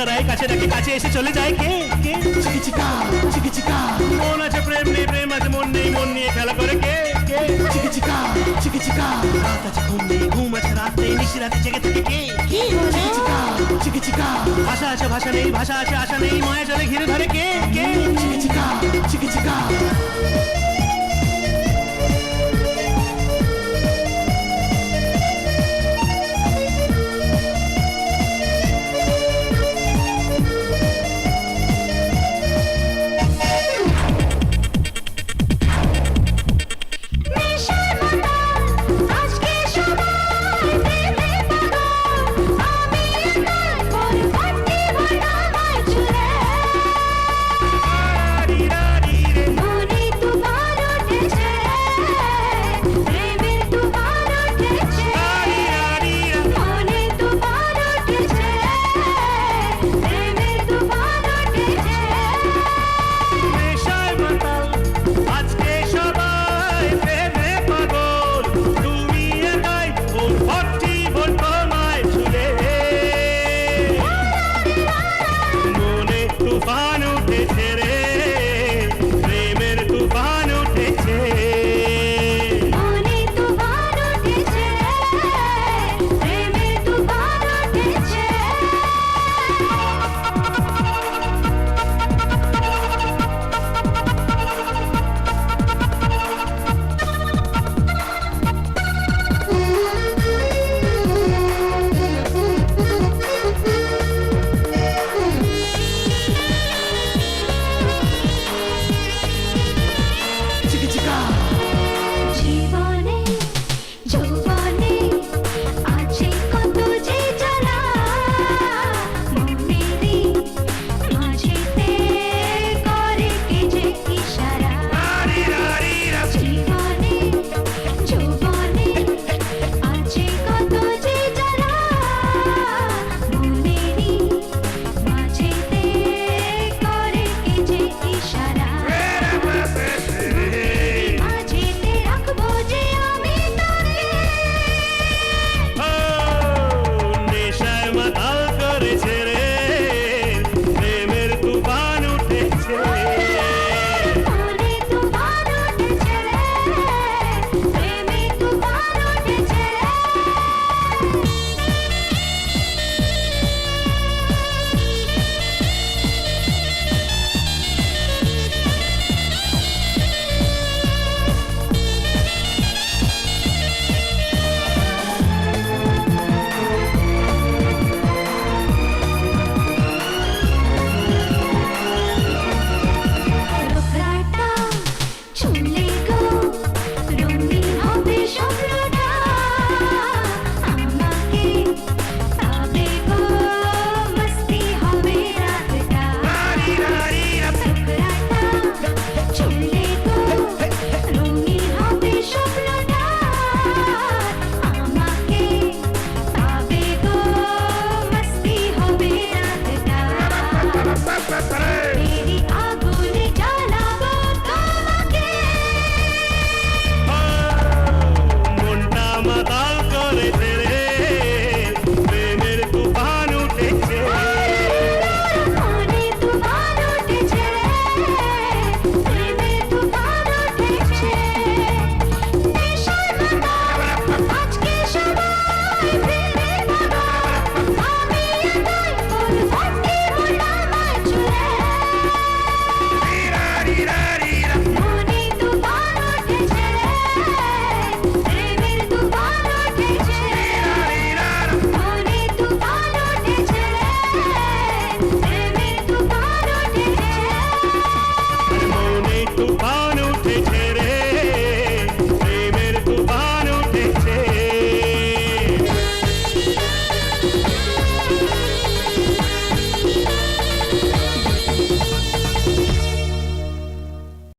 ইশারায় কাছে ডাকে, কাছে এসে চলে যায় কে কে? চিকিচিকা চিকিচিকা মন আছে প্রেম নেই, প্রেম আছে মন নেই, মন নিয়ে খেলা করে কে কে? চিকিচিকা চিকিচিকা রাত আছে ঘুম নেই, ঘুম আছে রাত নেই, নিশি রাতে জেগে থাকে কে কে? চিকিচিকা চিকিচিকা ভাষা আছে ভাষা নেই, ভাষা আছে আশা নেই, মায়া চলে ঘিরে ধরে কে কে? চিকিচিকা চিকিচিকা নেশায় মাতাল আজকে সবাই, প্রেমে পাগল তুমি একাই, ও 40 ভোল্ট তোমায় ছুঁলে মনে তুফান